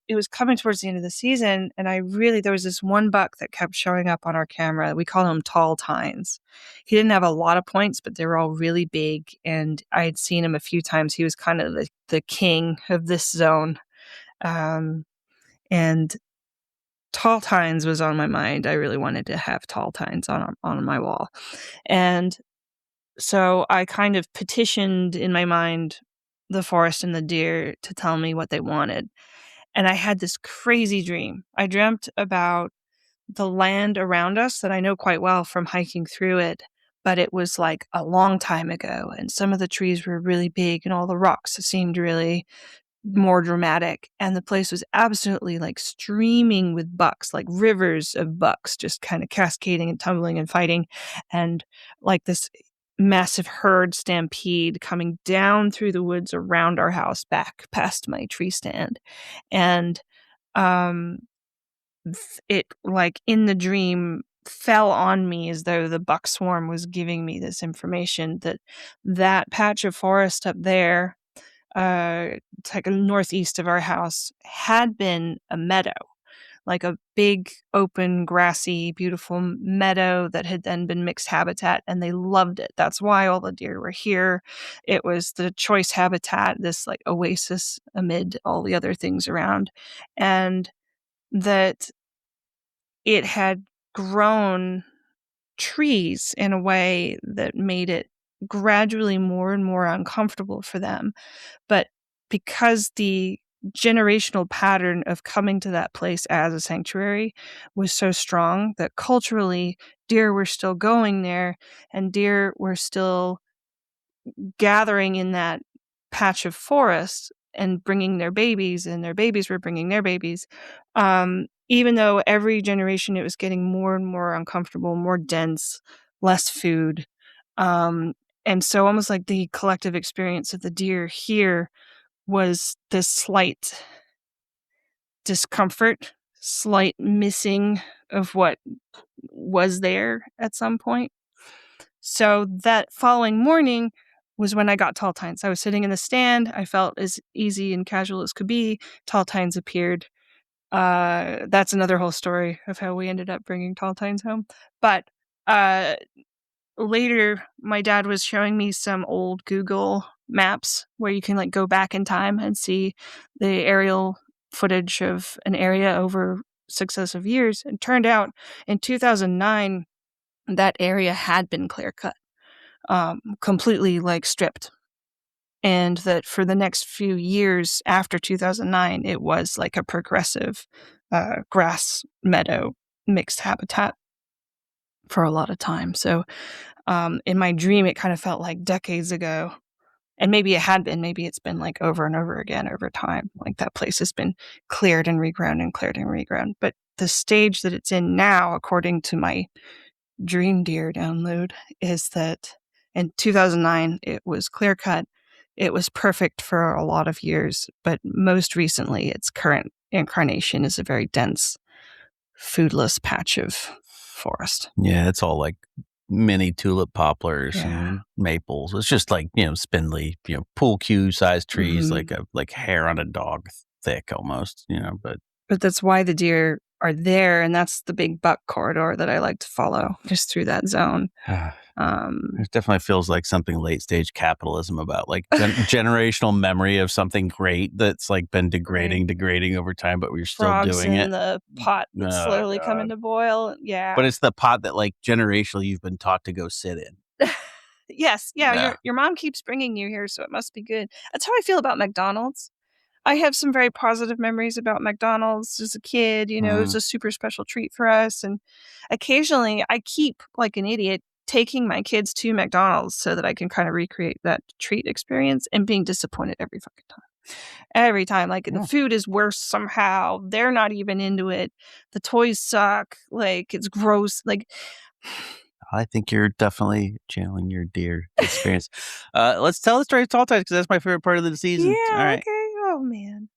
it was coming towards the end of the season, and there was this one buck that kept showing up on our camera. We call him Tall Tines. He didn't have a lot of points, but they were all really big, and I had seen him a few times. He was kind of the king of this zone. And Tall Tines was on my mind. I really wanted to have Tall Tines on my wall. And so I kind of petitioned in my mind the forest and the deer to tell me what they wanted. And I had this crazy dream. I dreamt about the land around us that I know quite well from hiking through it, but it was like a long time ago. And some of the trees were really big and all the rocks seemed really more dramatic. And the place was absolutely like streaming with bucks, like rivers of bucks, just kind of cascading and tumbling and fighting. And like this massive herd stampede coming down through the woods around our house back past my tree stand. And it, like in the dream, fell on me as though the buck swarm was giving me this information that patch of forest up there, it's like northeast of our house, had been a meadow, like a big, open, grassy, beautiful meadow that had then been mixed habitat, and they loved it. That's why all the deer were here. It was the choice habitat, this like oasis amid all the other things around, and that it had grown trees in a way that made it gradually more and more uncomfortable for them. But because the generational pattern of coming to that place as a sanctuary was so strong that culturally deer were still going there and deer were still gathering in that patch of forest and bringing their babies, and their babies were bringing their babies. Even though every generation it was getting more and more uncomfortable, more dense, less food. And so almost like the collective experience of the deer here was this slight discomfort, slight missing of what was there at some point. So that following morning was when I got Tall Tines. I was sitting in the stand. I felt as easy and casual as could be. Tall Tines appeared. That's another whole story of how we ended up bringing Tall Tines home. But later, my dad was showing me some old Google maps where you can like go back in time and see the aerial footage of an area over successive years. And turned out in 2009, that area had been clear cut, completely like stripped. And that for the next few years after 2009, it was like a progressive grass meadow mixed habitat for a lot of time. So in my dream, it kind of felt like decades ago. And maybe it had been, maybe it's been like over and over again over time. Like that place has been cleared and regrown and cleared and regrown. But the stage that it's in now, according to my Dream Deer download, is that in 2009, it was clear cut. It was perfect for a lot of years, but most recently, its current incarnation is a very dense, foodless patch of forest. Yeah, it's all like mini tulip poplars and maples. It's just like, spindly, pool cue sized trees, like hair on a dog thick almost, but that's why the deer are there, and that's the big buck corridor that I like to follow, just through that zone. It definitely feels like something late stage capitalism about like generational memory of something great that's like been degrading over time, but we're still Frogs doing in it. The pot that's slowly coming to boil. Yeah, but it's the pot that like generationally you've been taught to go sit in. Yes, your mom keeps bringing you here, so it must be good. That's how I feel about McDonald's. I have some very positive memories about McDonald's as a kid. It was a super special treat for us. And occasionally I keep, like an idiot, taking my kids to McDonald's so that I can kind of recreate that treat experience, and being disappointed every fucking time. Every time. Like the food is worse somehow. They're not even into it. The toys suck. Like it's gross. Like... I think you're definitely channeling your deer experience. Let's tell the story of Tall Tines, because that's my favorite part of the season. Yeah, all right. Okay. Oh, man.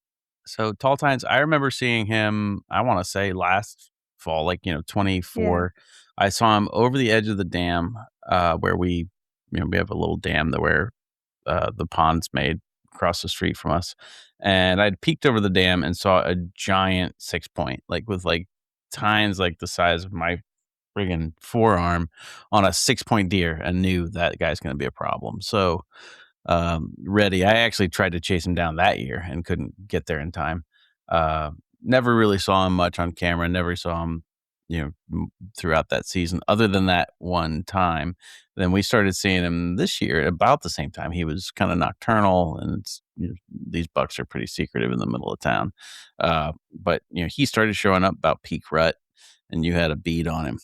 So Tall Tines, I remember seeing him, I want to say last fall, like, 24. Yeah. I saw him over the edge of the dam where we have a little dam where the pond's made across the street from us. And I'd peeked over the dam and saw a giant 6-point, like with like tines like the size of my friggin' forearm on a 6-point deer, and knew that guy's going to be a problem. So, ready. I actually tried to chase him down that year and couldn't get there in time. Uh, Never really saw him much on camera. Never saw him, throughout that season, other than that one time. Then we started seeing him this year at about the same time. He was kind of nocturnal, and these bucks are pretty secretive in the middle of town. But he started showing up about peak rut, and you had a bead on him.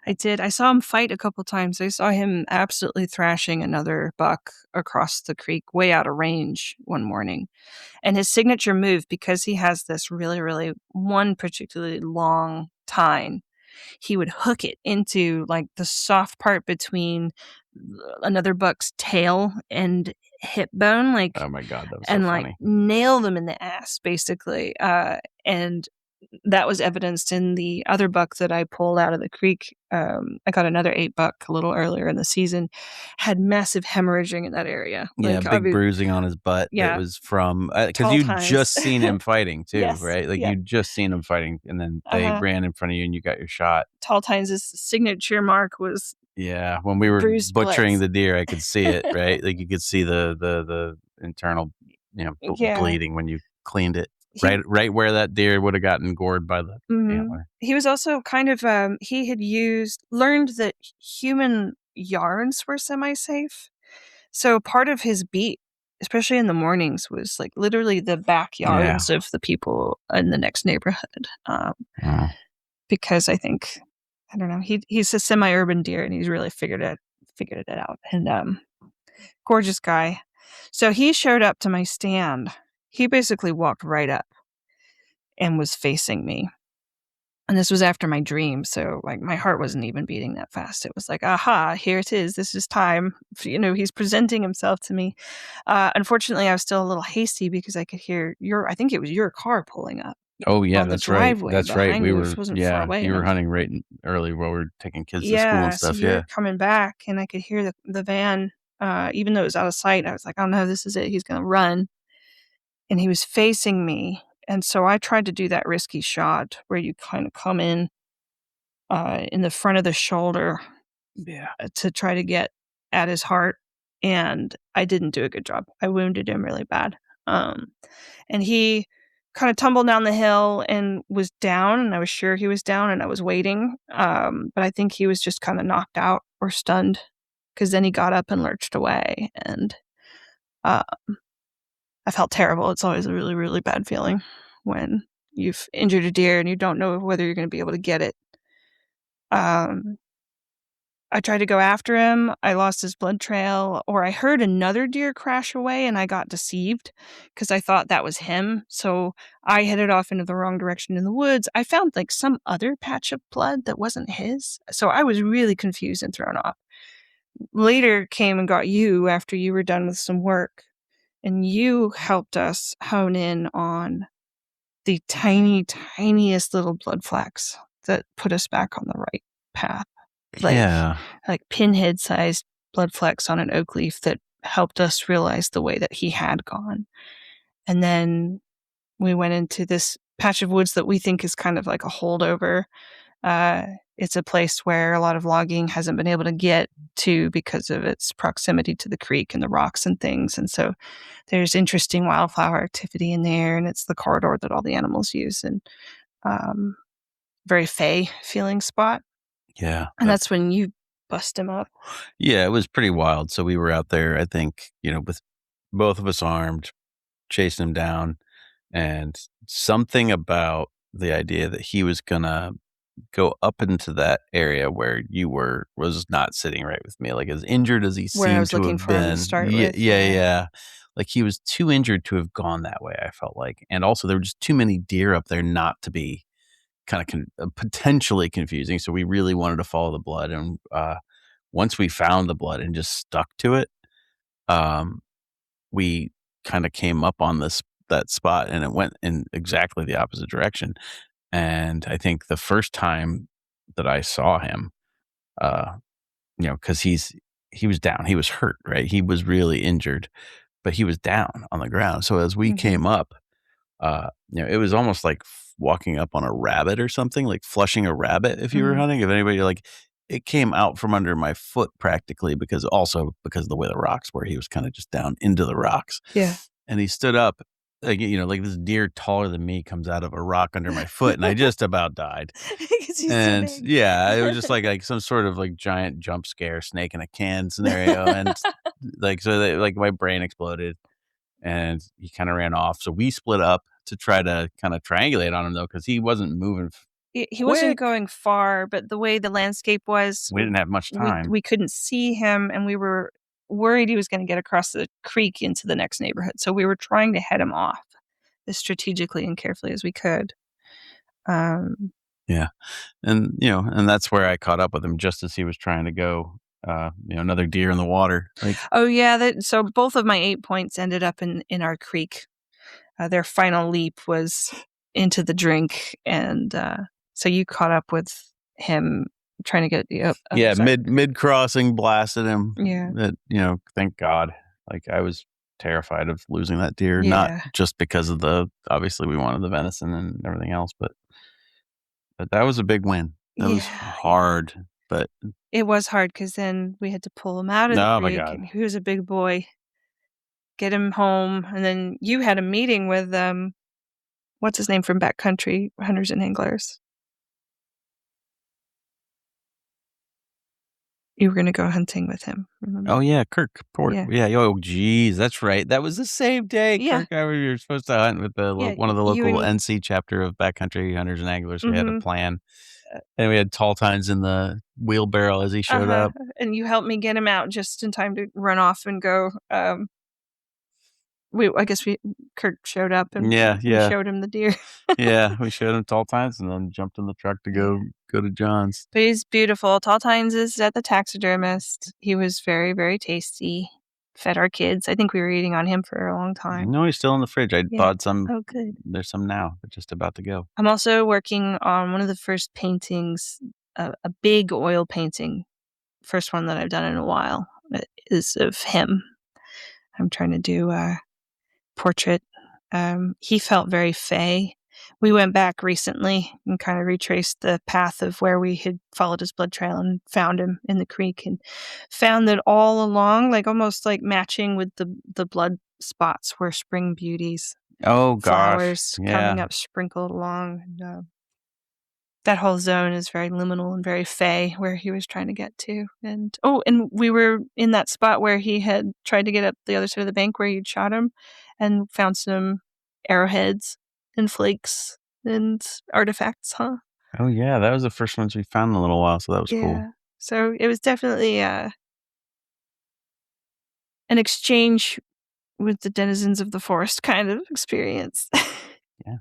I did. I saw him fight a couple times. I saw him absolutely thrashing another buck across the creek, way out of range one morning. And his signature move, because he has this really, really one particularly long tine, he would hook it into like the soft part between another buck's tail and hip bone, like, Oh my God, that was so and like funny. nail them in the ass, basically. And that was evidenced in the other buck that I pulled out of the creek. I got another 8 buck a little earlier in the season, had massive hemorrhaging in that area. Yeah, Like, big bruising on his butt that yeah, was from because tall you'd tines. just seen him fighting too, Yes, right? Like yeah. you'd just seen him fighting, and then they Uh-huh. ran in front of you, and you got your shot. Tall Tines' signature mark was Yeah, when we were bruised butchering splits. the deer, I could see it, right? Like you could see the internal, Yeah. bleeding when you cleaned it, He right where that deer would have gotten gored by the Mhm. antler. He was also kind of, he had learned that human yards were semi-safe. So part of his beat, especially in the mornings, was, like, literally the Yeah. backyards of the people in the next neighborhood, Oh. because I don't know, he's a semi-urban deer, and he's really figured it out, and, gorgeous guy. So he showed up to my stand. He basically walked right up and was facing me. And this was after my dream, so, like, my heart wasn't even beating that fast. It was like, "Aha, here it is. This is time." He's presenting himself to me. Unfortunately, I was still a little hasty because I could hear I think it was your car pulling up Oh, yeah, on the that's right, driveway that's right. behind We me, which were wasn't far yeah, away, you and I were was hunting right early while we were taking kids to school and yeah, so stuff, you're yeah. coming back, and I could hear the van, even though it was out of sight. I was like, "Oh, no, this is it. He's gonna run." And he was facing me, and so I tried to do that risky shot where you kinda come in the front of the shoulder, Yeah. to try to get at his heart, and I didn't do a good job. I wounded him really bad. Um, and he kinda tumbled down the hill and was down, and I was sure he was down, and I was waiting, but I think he was just kinda knocked out or stunned, because then he got up and lurched away, and, uh, I felt terrible. It's always a really, really bad feeling when you've injured a deer and you don't know whether you're gonna be able to get it. Um I tried to go after him, I lost his blood trail, or I heard another deer crash away and I got deceived because I thought that was him, so I headed off into the wrong direction in the woods. I found, like, some other patch of blood that wasn't his, so I was really confused and thrown off. Later came and got you after you were done with some work, and you helped us hone in on the tiny, tiniest little blood flecks that put us back on the right path. Like Yeah. like pinhead-sized blood flecks on an oak leaf that helped us realize the way that he had gone. And then we went into this patch of woods that we think is kind of like a holdover. It's a place where a lot of logging hasn't been able to get to because of its proximity to the creek and the rocks and things, and so there's interesting wildflower activity in there, and it's the corridor that all the animals use, and, um, very fey feeling spot. Yeah, And that's when you bust him up. yeah, it was pretty wild. So we were out there, I think, with both of us armed, chasing him down, and something about the idea that he was gonna go up into that area where you were was not sitting right with me. Like as injured as he Where I seemed was to looking have for him to been, start yeah, with, yeah, yeah. yeah. Like he was too injured to have gone that way. I felt like, and also there were just too many deer up there not to be kind of potentially confusing. So we really wanted to follow the blood, and once we found the blood and just stuck to it, um, we kind of came up on that spot, and it went in exactly the opposite direction. And I think the first time that I saw him, uh, because he was down, he was hurt, right? He was really injured, but he was down on the ground. So as we Mhm. came up, it was almost like walking up on a rabbit or something, like flushing a rabbit if you were Mhm. hunting. If anybody it came out from under my foot practically because of the way the rocks were. He was kind of just down into the rocks. Yeah. And he stood up, like this deer taller than me comes out of a rock under my foot, and I just about died. 'Cause he's so And big. yeah, it was just like some sort of like giant jump scare, snake in a can scenario. And like my brain exploded and he kind of ran off. So we split up to try to kind of triangulate on him though, because he wasn't moving He wasn't quick. going far, but the way the landscape was, We didn't have much time. we couldn't see him, and we were worried he was gonna get across the creek into the next neighborhood, so we were trying to head him off as strategically and carefully as we could. Um, Yeah. And that's where I caught up with him just as he was trying to go, another deer in the water. Like, oh, yeah, so both of my 8 points ended up in our creek. Their final leap was into the drink, and, so you caught up with him trying to get yep, yeah, sorry. mid crossing blasted him. Yeah. Thank God. Like I was terrified of losing that deer, not Yeah. just because of obviously we wanted the venison and everything else, but that was a big win. That was Yeah, yeah. hard, but It was hard because then we had to pull him out of the oh my creek, God. and he was a big boy, get him home, and then you had a meeting with, what's his name from backcountry hunters and anglers? You were gonna go hunting with him, Oh remember? yeah, Kirk Port. Yeah. Yeah. Oh, geez, that's right. That was the same day. Yeah, Kirk, we were supposed to hunt with yeah, one of the you local and NC chapter of backcountry hunters and anglers. We had a mhm, plan, and we had tall tines in the wheelbarrow as he showed uh-huh, up. and you helped me get him out just in time to run off and go, I guess Kurt showed up and Yeah, we yeah, showed him the deer. yeah. We showed him tall tines, and then jumped in the truck to Yeah. go to John's. But he's beautiful. Tall Tines is at the taxidermist. He was very, very tasty. Fed our kids. I think we were eating on him for a long time. No, he's still in the fridge. I Yeah. thawed some. Oh, good. There's some now, but just about to go. I'm also working on one of the first paintings, a big oil painting, first one that I've done in a while, is of him. I'm trying to do a portrait. He felt very fey. We went back recently and kind of retraced the path of where we had followed his blood trail and found him in the creek, and found that all along, like almost like matching with the blood spots, were spring beauties, Oh gosh, flowers coming yeah. up sprinkled along. And, that whole zone is very liminal and very fey where he was trying to get to. And and we were in that spot where he had tried to get up the other side of the bank where you'd shot him, and found some arrowheads and flakes and artifacts, huh? Oh yeah, that was the first ones we found in a little while, so that was cool. Yeah. So it was definitely an exchange with the denizens of the forest kind of experience. Yeah.